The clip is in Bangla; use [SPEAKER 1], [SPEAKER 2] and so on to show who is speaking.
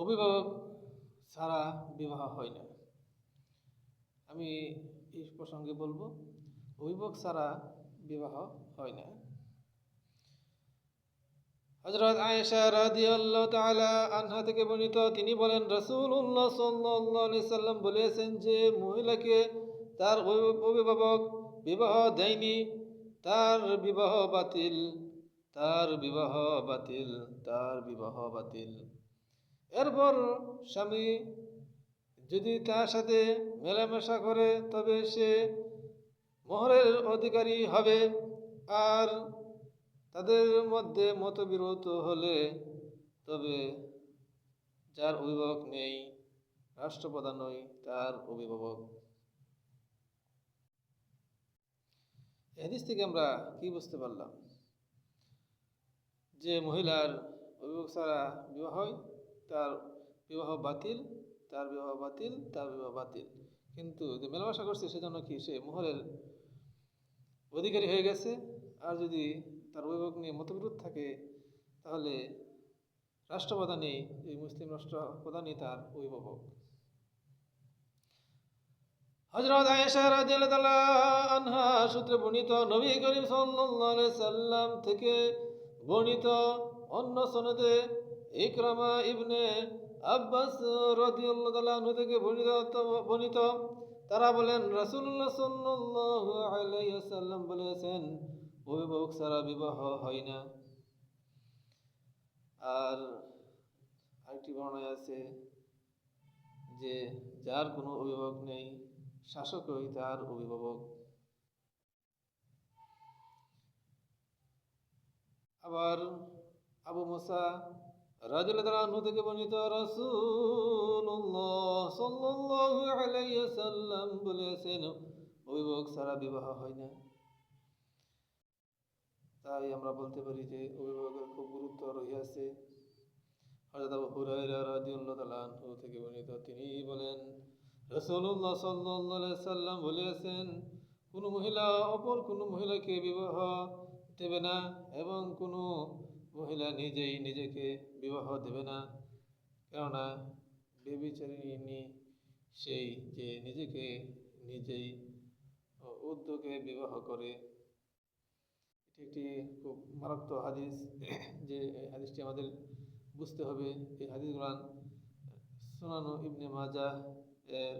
[SPEAKER 1] অভিভাবক ছাড়া বিবাহ হয় না। আমি এই প্রসঙ্গে বলবো, অভিভাবক ছাড়া বিবাহ হয় না। হযরত আয়েশা রাদিয়াল্লাহু তাআলা আনহা থেকে বর্ণিত, তিনি বলেন, রাসূলুল্লাহ সাল্লাল্লাহু আলাইহি সাল্লাম বলেছেন যে মহিলাকে তার অভিভাবক বিবাহ দেয়নি, তার বিবাহ বাতিল, তার বিবাহ বাতিল, তার বিবাহ বাতিল। এরপর স্বামী যদি তার সাথে মেলামেশা করে তবে সে মোহরের অধিকারী হবে। আর তাদের মধ্যে মতবিরোধ হলে তবে যার অভিভাবক নেই, রাষ্ট্রপ্রধান নয়, তার অভিভাবক। হাদিস থেকে আমরা কি বুঝতে পারলাম? যে মহিলার অভিভাবক ছাড়া বিবাহ হয়, তার বিবাহ বাতিল, তার বিবাহ বাতিল, তার বিবাহ বাতিল। কিন্তু যে মেলামেশা করছে সেজন্য কি সে মোহরের অধিকারী হয়ে গেছে। আর যদি তার অভিভাবক নিয়ে মতবিরোধ থাকে তাহলে রাষ্ট্রপ্রধানই, এই মুসলিম রাষ্ট্রপ্রধানই তার অভিভাবক। হযরত আয়েশা রাদিয়াল্লাহু আনহা সূত্রে বর্ণিত, নবী করিম সাল্লাল্লাহু আলাইহি সাল্লাম থেকে বর্ণিত অন্য সনদে ইকরামা ইবনে আব্বাস রাদিয়াল্লাহু আনহু থেকে বর্ণিত তারা বলেন, রাসূলুল্লাহ সাল্লাল্লাহু আলাইহি ওয়াসাল্লাম বলেছেন, অভিভাবক ছাড়া বিবাহ হয় না। আর আরেকটি বর্ণনায় আছে যে যার কোনো অভিভাবক নেই, শাসকই তার অভিভাবক। আবার আবু মুসা রাদিয়াল্লাহু আনহু থেকে বর্ণিত, রাসূলুল্লাহ সাল্লাল্লাহু আলাইহি ওয়াসাল্লাম বলেছেন, অভিভাবক ছাড়া বিবাহ হয় না। তাই আমরা বলতে পারি যে অভিভাবকের খুব গুরুত্ব রহিয়াছে। হযরত আবু হুরায়রা রাদিয়াল্লাহু তাআলা আনহু থেকে বর্ণিত, তিনি বলেন, রাসূলুল্লাহ সাল্লাল্লাহু আলাইহি সাল্লাম বলেছেন, কোন মহিলা অপর কোন মহিলাকে বিবাহ দেবে না এবং কোন মহিলা নিজেই নিজেকে বিবাহ দেবে না। কেননা ব্যভিচারিণী সেই যে নিজেকে নিজেই উদ্যোগে বিবাহ করে। এটি একটি খুব মারাত্মক হাদিস, যে হাদিসটি আমাদের বুঝতে হবে। এই হাদিসগুলো সুনান ইবনে মাজাহ এর